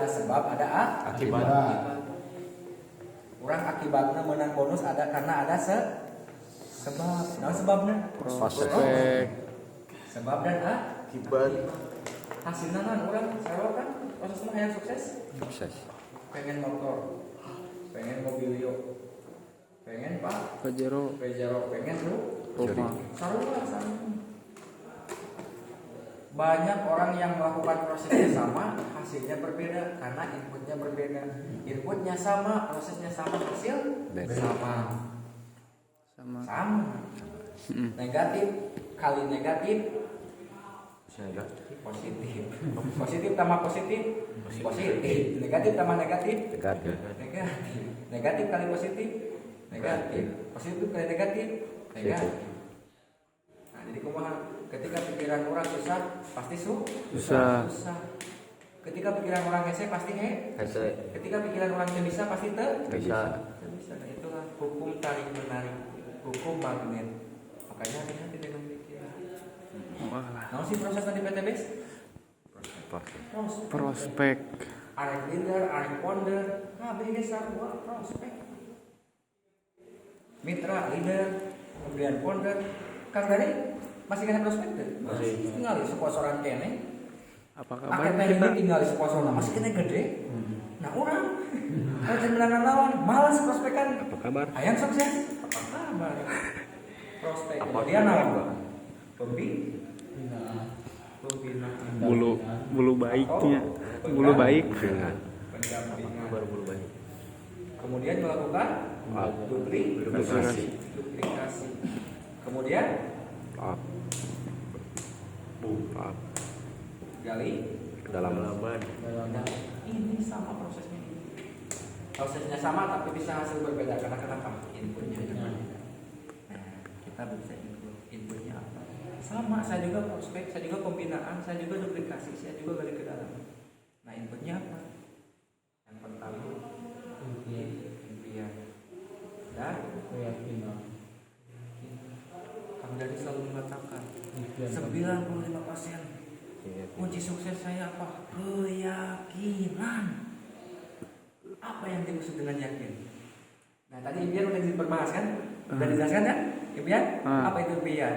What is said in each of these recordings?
ada sebab, ada Akibat. Orang akibatnya menang bonus ada karena ada sebab. Nah sebabnya Prospek. sebab dan Akibat. hasilnya kan orang sarwa kan prosesnya yang sukses. Sukses. Pengen motor, pengen mobilio, pengen Pajero. pengen Rumah. sarwa. Banyak orang yang melakukan prosesnya sama, hasilnya berbeda karena inputnya berbeda. Inputnya sama, prosesnya sama, hasil Beda. sama. Negatif kali negatif positif. Positif tambah positif positif. Negatif tambah negatif Negatif. negatif. Negatif kali positif negatif. Positif kali negatif negatif. Nah, jadi kumaha? Ketika pikiran orang susah, pasti Susah. Ketika pikiran orang hese pasti Hese. Ketika pikiran orang bisa pasti Bisa. bisa. Nah, itulah hukum tarik menarik, hukum magnet. Makanya hati-hati dengan pikiran. Wah. Nah, sih proses tadi PTBS? Prospek. Arek leader, arek founder, BG sarua prospek. Mitra leader, kemudian founder. Kang dari masih kena prospek tuh? Masih. Tinggal di sponsoran kene. Apa kabar Akhirnya kita? ini tinggal di sponsoran masih kena gede. Nah orang kalau menangan lawan malas prospekan. Apa kabar? Ayang sukses. Apa kabar? Prospek. Kemudian apa? Pembinaan. Bulu baiknya. Bulu baik. Pendampingan. Baru bulu baik. Kemudian melakukan duplikasi. Kemudian gali Kedalaman. ini sama prosesnya. Prosesnya sama tapi bisa hasil berbeda karena kenapa? Inputnya gimana? Nah, kita bisa inputnya apa? Sama, saya juga prospek, saya juga pembinaan, saya juga duplikasi, saya juga gali ke dalam. Nah, inputnya apa? Yang pertama impian dan keyakinan. Kang Dari selalu mengatakan 95% kunci sukses saya apa? Keyakinan. Apa yang dimaksud dengan yakin? Nah tadi impian udah diperbahas kan? Udah dijelaskan kan? Impian? Apa itu impian?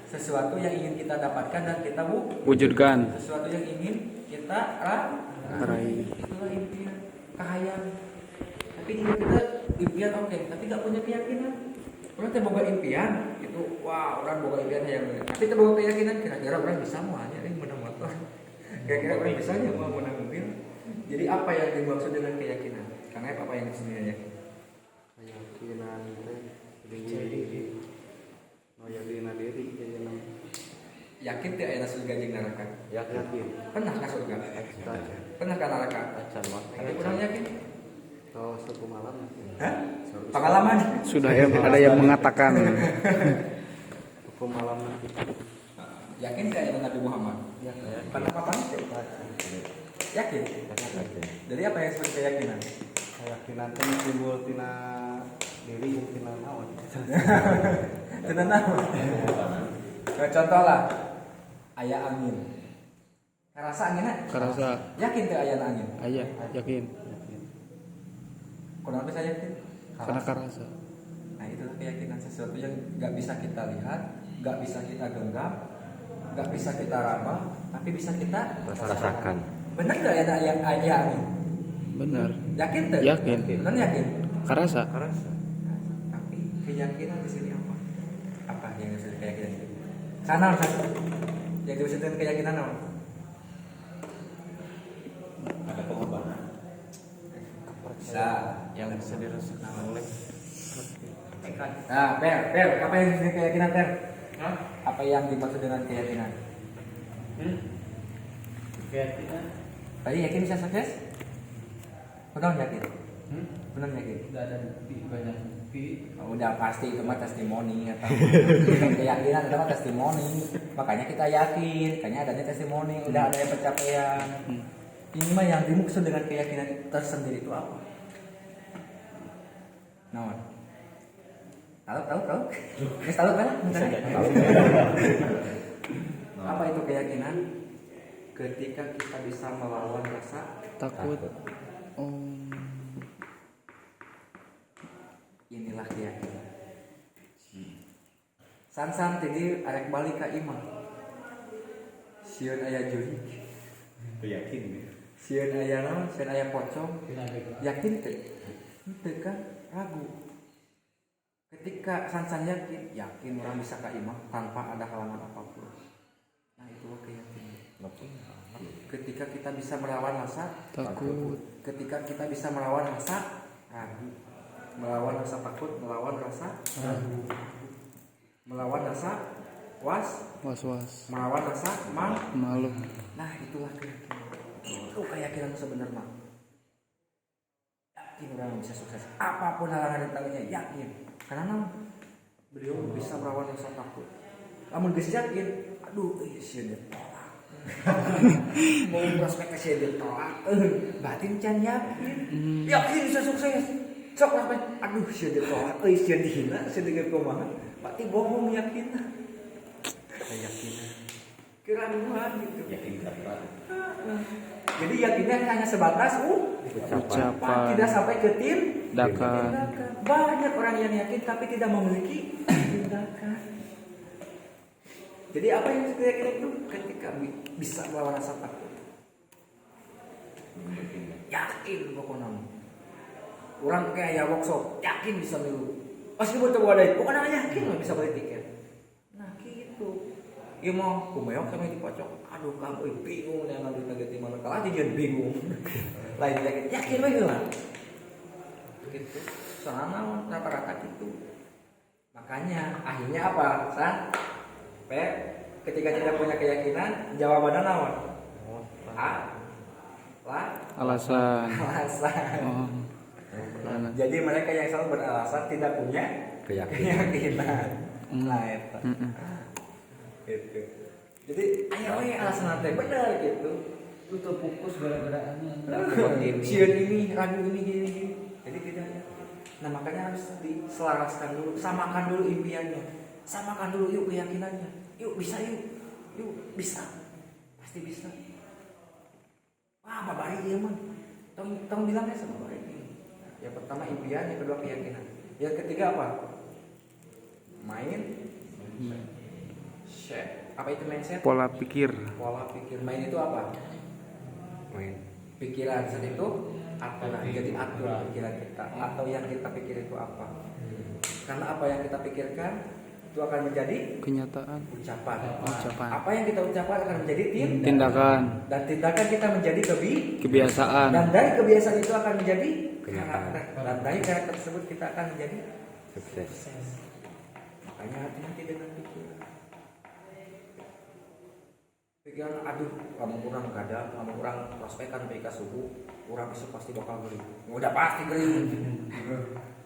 Sesuatu yang ingin kita dapatkan dan kita Wujudkan. sesuatu yang ingin kita Raih. Itulah impian. Kahayang. Tapi jika kita impian oke, tapi gak punya keyakinan. Orang terbawa impian itu, wah orang bawa impian yang benar. Tapi terbawa keyakinan kira-kira orang bisa mau hanya ini menang motor. Kira-kira orang bisa aja mau menang mobil. Jadi apa yang dimaksud dengan keyakinan? Karena apa yang sebenarnya? Keyakinan diri. Yakin diri. Yakin tidak ada surga jeung neraka? Yakin. Pernah ke surga? Pernah ke neraka? Acan mah. Tapi kurang yakin? Oh, suku malam. Hah? Pengalaman? Sudah ada yang mengatakan. Suku malam. Yakin tidak ada Nabi Muhammad? Pernah apa? Yakin? Jadi apa yang disebut keyakinan? Keyakinan itu timbul tina diri tina naon. Tina naon? Contoh lah, aya angin. Karasa anginnya? Karasa. Yakin tuh aya angin? Ayah, yakin. Kenapa bisa yakin? Karena karasa. Nah itu keyakinan sesuatu yang nggak bisa kita lihat, nggak bisa kita genggam, nggak bisa kita raba, tapi bisa kita Rasakan. Benar nggak ya angin? Benar. Yakin tuh? Yakin. Benar yakin? Karasa. Tapi keyakinan di sini apa? Apa yang disebut keyakinan itu? Sana satu. Yang disebut dengan keyakinan apa? Ada pengobatan. Bisa. Yang bisa dirasakan oleh. Nah, Per, apa yang disebut keyakinan, Per? Apa yang dimaksud dengan keyakinan? Keyakinan Tadi yakin bisa sukses? Benar yakin? Benar yakin? nggak ada bukti, banyak bukti. Oh, udah pasti itu mah testimoni atau keyakinan itu mah testimoni. Makanya kita yakin, kayaknya adanya testimoni, udah ada pencapaian. Ini mah yang dimaksud dengan keyakinan tersendiri itu apa? Naon? Tahu? Tahu kan? Apa itu keyakinan? ketika kita bisa melawan rasa Takut. Oh. inilah keyakinan. San jadi arek balik ka imah. Sieun aya jurig, Itu yakin ya. sieun aya naon, sieun aya pocong. Kenapa itu? Yakin teh? Henteu kan ragu. Ketika San yakin orang bisa ka imah tanpa ada halangan apapun. Nah, itulah keyakinan. Ketika kita bisa melawan rasa Takut. ketika kita bisa melawan rasa ragu, melawan rasa takut, melawan rasa ragu, melawan rasa Was-was. melawan rasa Malu. Nah, itulah keyakinan. Itu keyakinan sebenarnya. Yakin orang bisa sukses. Apapun halangan rintangannya, yakin. Karena beliau bisa melawan rasa takut. Namun geus yakin, aduh, sieun ditolak. Mau prospek ke sieun ditolak. Batin can yakin. Yakin bisa sukses. Sok prospek, aduh, sieun ditolak, sieun dihina, sieun digeus kumaha. Berarti bohong yakin. Keyakinan. Keraguan gitu. Yakin dapat. Jadi yakinnya hanya sebatas Ucapan. tidak sampai ke tindakan. Tindakan. Banyak orang yang yakin tapi tidak memiliki tindakan. Jadi apa yang keyakinan itu ketika bisa melawan rasa takut. Yakin pokoknya. Orang kayak workshop, yakin bisa milu. Pasti butuh wadai, pokoknya yakin lah bisa beli tiket. Nah gitu. Iya mau kumeok kami dipocok. Aduh kamu bingung nih ngambil target di mana kalah jadi bingung. Lain yakin lagi lah. Gitu. Soalnya rata-rata gitu. Makanya akhirnya apa? Ketika tidak punya keyakinan, jawabannya naon? Alasan. Alasan. Oh. Karena. Jadi mereka yang selalu beralasan tidak punya keyakinan. Nah itu. Gitu. Jadi ayo alasan nanti benar gitu. Tutup fokus gara-gara Sieun ini, ragu ini gini. Jadi tidak ya. Nah makanya harus diselaraskan dulu, samakan dulu impiannya, samakan dulu yuk keyakinannya. Yuk bisa yuk bisa, pasti bisa. Wah babari dia mah, tong bilangnya sama babari ini. Yang pertama impian, yang kedua keyakinan, yang ketiga apa? Main. Apa itu mindset? Pola pikir. Pola pikir. Main itu apa? Main. Pikiran saat itu aturan. Jadi atur pikiran kita. Atau yang kita pikir itu apa? Karena apa yang kita pikirkan itu akan menjadi Kenyataan. ucapan. Ucapan. Apa yang kita ucapkan akan menjadi Tindakan. dan tindakan kita menjadi Kebiasaan. dan dari kebiasaan itu akan menjadi Kenyataan. karakter. Dan dari karakter tersebut kita akan menjadi Sukses. Makanya hati-hati dengan pikiran. Pikiran aduh, kamu kurang kadang, kamu kurang prospekkan PK subuh, kurang besok pasti bakal beli. Udah pasti beli.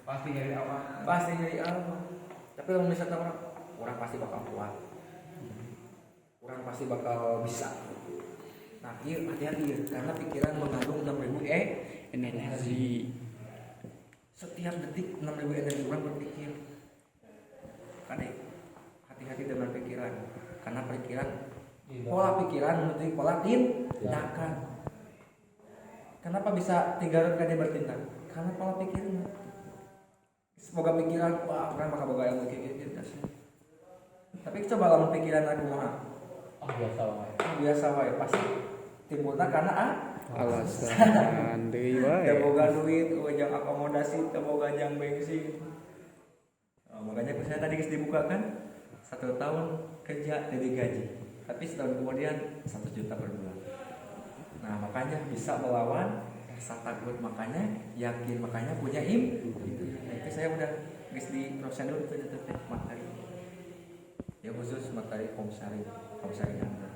pasti dari awal. Pasti dari awal. Tapi kalau misalnya orang pasti bakal kuat. Orang pasti bakal bisa. Nah, iya hati-hati ya, karena pikiran mengandung 6.000 Energi. Setiap detik 6.000 energi orang berpikir. Kan hati-hati dengan pikiran, karena pikiran pola pikiran menjadi pola tindakan. Kenapa bisa 3 kali bertindak? Karena pola pikiran. Semoga pikiran, wah orang bakal boga ilmu kayak gitu. Tapi coba lamun pikiran aku mah Biasa wae. biasa wae pasti timbulna karena Alasan deui wae. teu boga duit, ujang akomodasi, teu boga jang bensin. Makanya saya tadi geus dibukakan 1 tahun kerja jadi gaji. Tapi setahun kemudian 1 juta per bulan. Nah makanya bisa melawan rasa takut, makanya yakin, makanya punya itu. Nah, itu saya udah guys di prosedur itu materi. Ya khusus materi komsari Anda.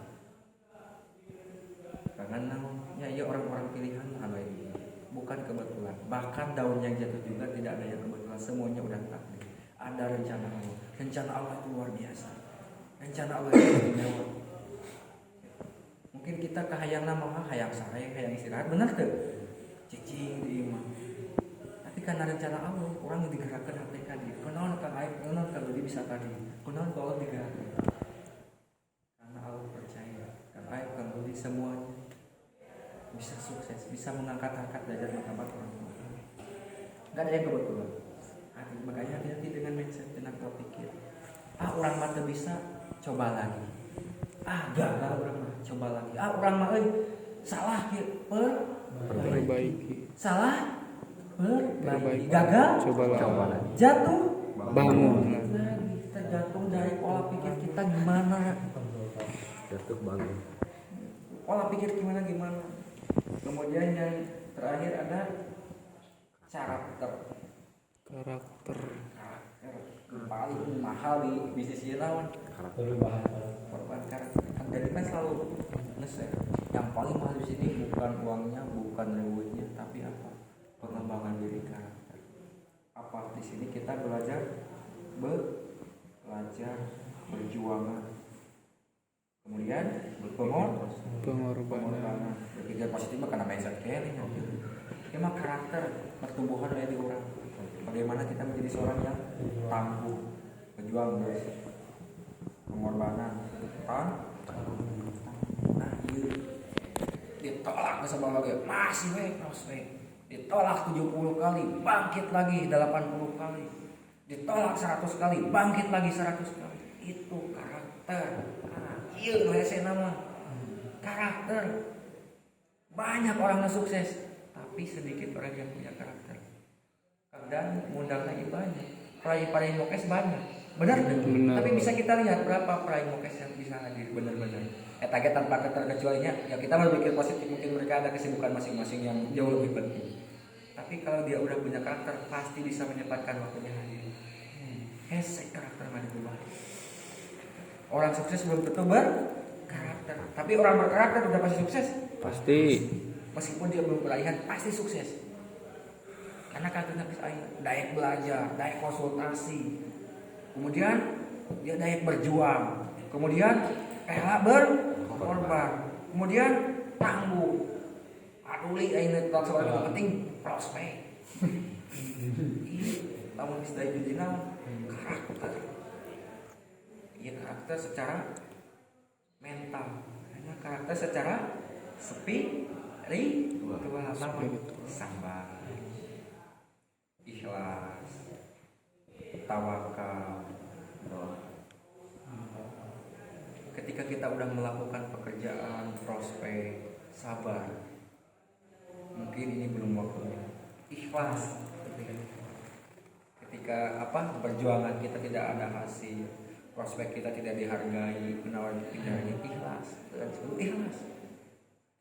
Karena namanya ya orang-orang pilihan hal ini bukan kebetulan. Bahkan daun yang jatuh juga tidak ada yang kebetulan, semuanya udah takdir. Ada rencana Allah. Rencana Allah itu luar biasa. Rencana Allah itu istimewa. Mungkin kita kahayang nama hayang sareng, hayang istirahat, benar tuh? Cicing di imah. Tapi karena rencana Allah, orang digerakkan hati tadi. Kunaon ka aib, kunaon ka beli bisa tadi. Kunaon ka Allah digerakkan. Karena Allah percaya. Kan aib kan beli di semuanya, bisa sukses, bisa mengangkat-angkat derajat martabat orang tua. Gak ada yang kebetulan. Makanya hati-hati dengan mindset, dengan pola pikir. Orang mah teu bisa, coba lagi. Gagal orang mah, coba lagi. Orang mah salah kieu, Perbaiki. salah, Perbaiki. gagal, Coba lagi. jatuh, Bangun. lagi. Tergantung dari pola pikir kita gimana. Jatuh bangun. Pola pikir gimana. Kemudian yang terakhir ada karakter. Karakter. Paling mahal di bisnis ini lawan Perubahan. korban karakter. Jadi kan selalu ngeset. Yang paling mahal di sini bukan uangnya, bukan rewardnya, tapi apa? Pengembangan diri karakter. Apa di sini kita belajar berjuangan. Kemudian Pengorbanan. berpikir positif mah karena mindset kayaknya emang karakter pertumbuhan dari orang. Bagaimana kita menjadi seorang yang tangguh, berjuang, pengorbanan, nah iya ditolak sama lagi masih terus ditolak 70 kali bangkit lagi 80 kali, ditolak 100 kali bangkit lagi 100 kali. Itu karakter. Iya lese nama karakter. Banyak orang yang sukses tapi sedikit orang yang punya karakter. Dan mundang lagi banyak, peraih mokes banyak, benar? Tapi bisa kita lihat berapa peraih mokes yang bisa hadir benar-benar. Target tanpa terkecualinya, ya kita berpikir positif, mungkin mereka ada kesibukan masing-masing yang jauh lebih penting. Tapi kalau dia udah punya karakter, pasti bisa menyempatkan waktunya hadir. Hesek karakter mana berubah. Orang sukses belum tentu berkarakter, tapi orang berkarakter udah pasti sukses. Pasti. Meskipun dia belum peraihan, pasti sukses. Karena karakternya bisa dayak belajar, dayak konsultasi, kemudian dia dayak berjuang, kemudian rela berkorban, kemudian tangguh, aduli ini soal yang penting prospek. Lamun istilah itu karakter. Iya karakter secara mental, hanya karakter secara spiritual, sabar, ikhlas, tawakal. Ketika kita udah melakukan pekerjaan, prospek, sabar, mungkin ini belum waktunya. Ikhlas. Ketika perjuangan kita tidak ada hasil, prospek kita tidak dihargai, penawaran tidak ikhlas. Ikhlas.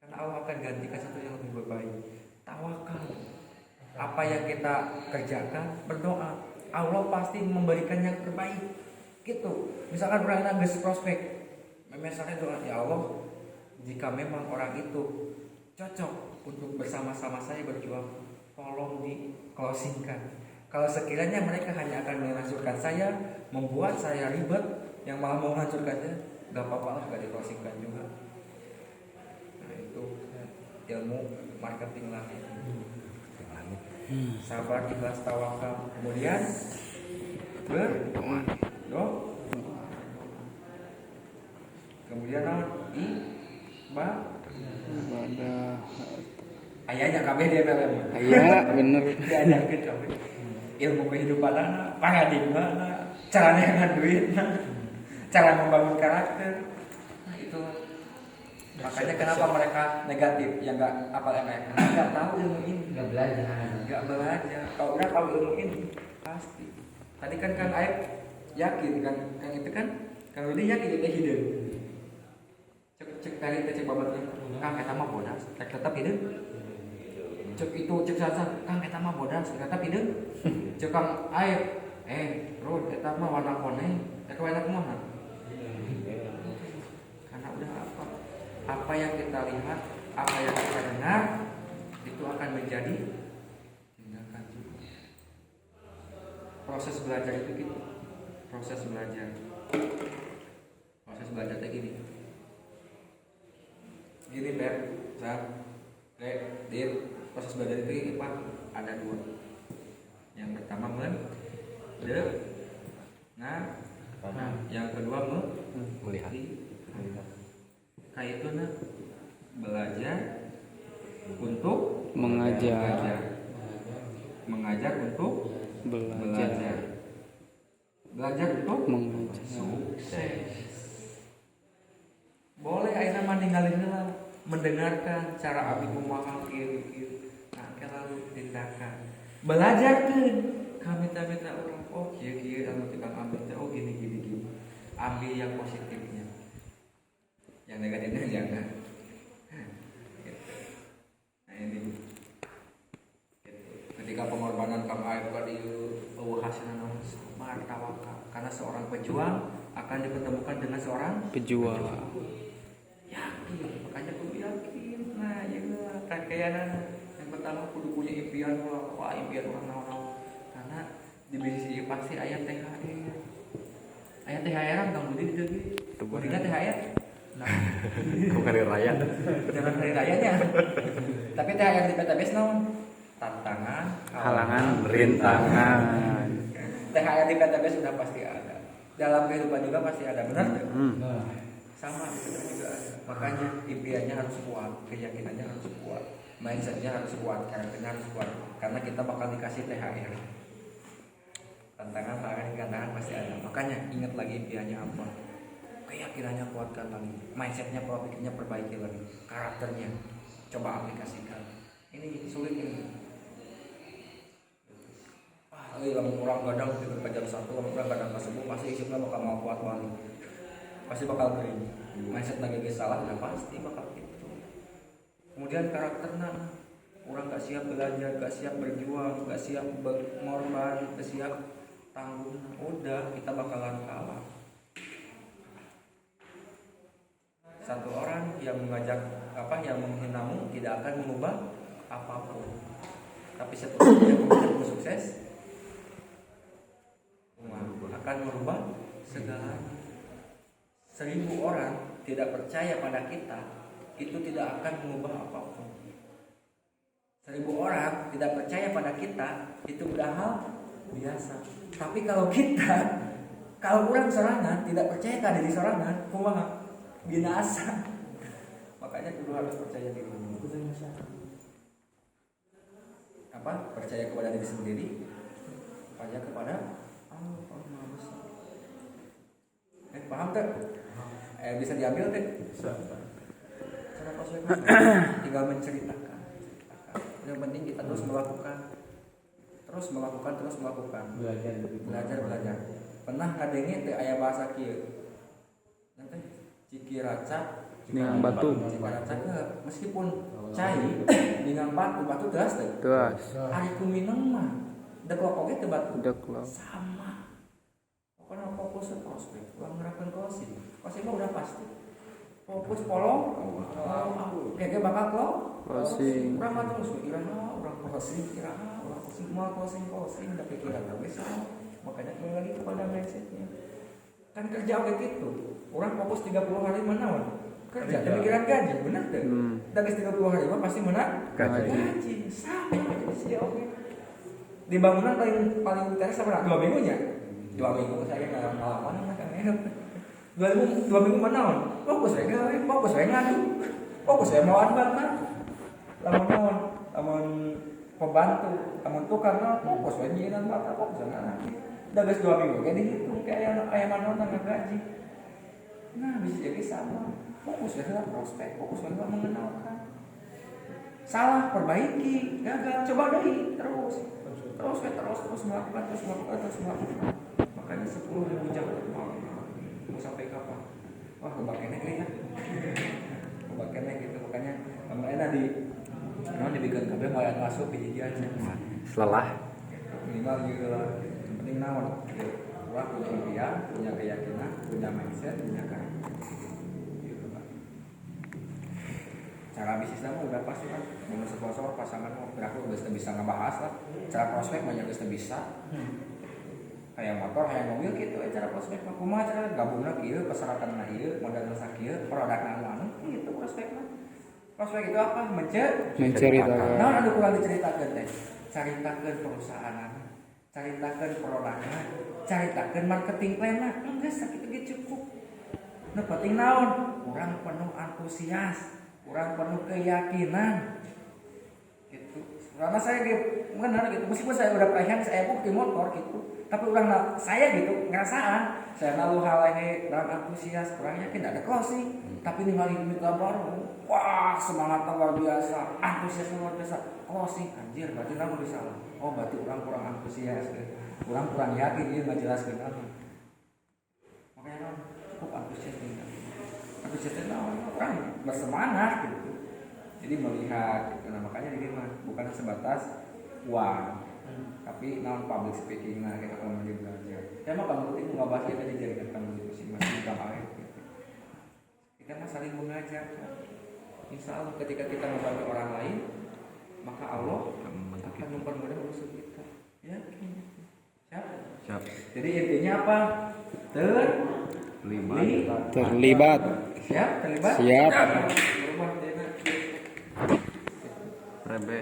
Karena Allah akan gantikan satu yang lebih baik. Tawakal. Apa yang kita kerjakan, berdoa, Allah pasti memberikan yang terbaik. Gitu. Misalkan orang nangis prospek, misalnya doa, ya Allah, jika memang orang itu cocok untuk bersama-sama saya berjuang, tolong di closingkan. Kalau sekiranya mereka hanya akan menghancurkan saya, membuat saya ribet, yang malah mau menghancurkannya, gak apa-apa lah, gak di closingkan juga. Nah itu ilmu marketing lah. Sabar, ikhlas, tawakal, kemudian berdoa, kemudian Ibadah. ayahnya kabeh dia MLM. Iya, bener. Diajarkeun kabeh. Ilmu kehidupanana, paradigmana, cara ngaduitna, cara membangun karakter. Nah, itu. Makanya kenapa mereka negatif yang enggak apal MLM? Enggak tahu ilmu ini, Nggak belajar. enggak belajar. Kalau udah tahu ilmu ini pasti. Tadi kan Kang Aib yakin kan, Kang itu kan Kang Rudi yakin itu hidup. Cek tadi cek babatnya. Kang eta mah bodas, tetap hidup. Cek itu cek sansan, Kang eta mah bodas, tetap hidup. Cek Kang Aib, Rod eta mah warna koneng, eta warna kumaha? Karena udah apa yang kita lihat, apa yang kita dengar itu akan menjadi tindakan juga. Proses belajar itu gitu. Proses belajar kayak gini. Gini Beb, proses belajar itu ini Pak, ada dua. Yang pertama yang kedua melihat. Kayak itu belajar untuk mengajar, mengajar untuk belajar, belajar untuk mengajar. sukses. Boleh ayeuna mah ninggalin heula, mendengarkan cara abdi kumaha kieu nah lalu tindakan belajarkeun kami minta orang oh kieu anu tukang ambil teh oh gini ambil yang positifnya, yang negatifnya jangan. Gitu. Nah ini gitu. Ketika pengorbanan kang aib ka dieu hasilna naon sabar tawakal karena seorang pejuang akan dipertemukan dengan seorang Pejuang. yakin, makanya kudu yakin. Nah ya kayaknya yang pertama kudu punya impian wah impian orang naon karena di bisnis ieu pasti aya THR. Aya THR Kang Budi di dieu. Budina THR. Nah, Kok hari raya? jangan hari rayanya. Tapi THR di PTBS naon? Tantangan, Halangan, rintangan. THR di PTBS sudah pasti ada. Dalam kehidupan juga pasti ada, benar nggak? Nah, Sama di situ juga ada. Makanya impiannya harus kuat, keyakinannya harus kuat, mindsetnya harus kuat, karakternya harus kuat. Karena kita bakal dikasih THR. Tantangan pasti ada. Makanya ingat lagi impiannya apa, keyakinannya kuatkan lagi, mindsetnya, pola pikirnya perbaiki lagi, karakternya coba aplikasikan. Ini sulit ini. Lamun orang gadang di jam 1, lamun orang gadang ke subuh pasti isukna bakal mau kuat balik. Pasti bakal kering. Mindset lagi salah, nah pasti bakal gitu. Kemudian karakternya, orang gak siap belajar, gak siap berjuang, gak siap mengorban, gak siap tanggung, udah kita bakalan kalah. Satu orang yang mengajak yang menghinamu tidak akan mengubah apapun. Tapi satu orang yang menjadi sukses akan merubah segalanya. 1000 orang tidak percaya pada kita, itu tidak akan mengubah apapun. 1000 orang tidak percaya pada kita, itu udah hal biasa. Tapi kalau orang sorangan tidak percaya pada diri sorangan, kumaha? Binasa. Makanya kudu harus percaya diri. Percaya kepada diri sendiri, percaya kepada Allah Maha Besar. Paham tak? Bisa diambil deh. Cara konsepnya tinggal menceritakan. Yang penting kita terus melakukan. Belajar. Pernah ngadenge teh aya bahasa kieu. Nanti cikiraca Ningang batu. Cikiraca meskipun cai ningang batu teas teh. Tuas. Ari kumineng mah deklok oge teh batu. Deklok. Sama. Pokoknya fokus ke prospek, ulang ngerapkan closing mah udah pasti. Fokus polong, kayak bakal closing. Urang mah terus iraha, urang closing, mau closing, udah pikiran bisa. Makanya kembali lagi kepada mindsetnya. Kan kerja oke gitu. Orang fokus 30 hari menawan. Kerja, pikiran gaji, bener tuh. Dari 30 hari mah pasti menang gaji. Sama aja sih oke. Di bangunan paling utara sama 2 minggunya. 2 minggu saya nggak pengalaman kan ya. 2 minggu mana? Fokus saya ngadu. Fokus saya mau banget. Lamun pembantu, lamun tukang fokus saya nyian mata fokus saya. Udah guys 2 minggu kayak dihitung kayak ayam nonton gaji. Nah bisa jadi sama. Fokus saya prospek, fokus saya mengenalkan. Salah perbaiki, gagal coba lagi terus melakukan. Makanya 10.000 jam mau sampai kapan? Wah kebakennya ya. Kebakennya gitu makanya makanya dibikin kabel mau masuk pijian Selelah. minimal gitu lah. Yang penting naon wah punya impian, punya keyakinan, punya mindset, punya karakter gitu kan. Cara bisnisnya mah udah pasti kan mau sponsor pasangan mau berapa udah bisa ngebahas lah. Cara prospek banyak udah bisa. Kayak motor, kayak mobil gitu cara prospek mah kumaha cara gabungna kieu, persyaratanna ieu, modalna sakieu, produkna anu gitu prospek mah. Prospek itu apa? Menceritakan. Nah, anu kurang diceritakeun teh. Caritakeun perusahaan, caritakeun produkna, caritakeun marketing plan-na. Enggak sakitu ge cukup. Nu penting naon? Urang penuh antusias, kurang penuh keyakinan gitu. Karena saya gitu, benar gitu, meskipun saya udah pelatihan, saya bukti motor gitu, tapi saya gitu ngerasaan saya nalu hal ini kurang antusias, kurang yakin, ada closing, tapi ninggalin duit baru, wah semangat luar biasa, antusias luar biasa, closing, anjir berarti namun salah, oh berarti orang kurang antusias, kurang yakin dia nggak jelas kenapa, makanya cukup antusias tinggal, antusiasnya orang bersemangat gitu. Jadi melihat, gitu. Nah, makanya ini mah bukan sebatas uang, tapi non public speaking nah kita kalau mau belajar. Ya mah kalau penting nggak bahas kita dijadikan kamu di masing-masing kamar gitu. Kita mah saling mengajar. Insya Allah ketika kita membantu orang lain, maka Allah akan mempermudah urusan kita. Ya, siap. Siap. Jadi intinya apa? Terlibat. Siap, terlibat. Siap. Siap. Rebes.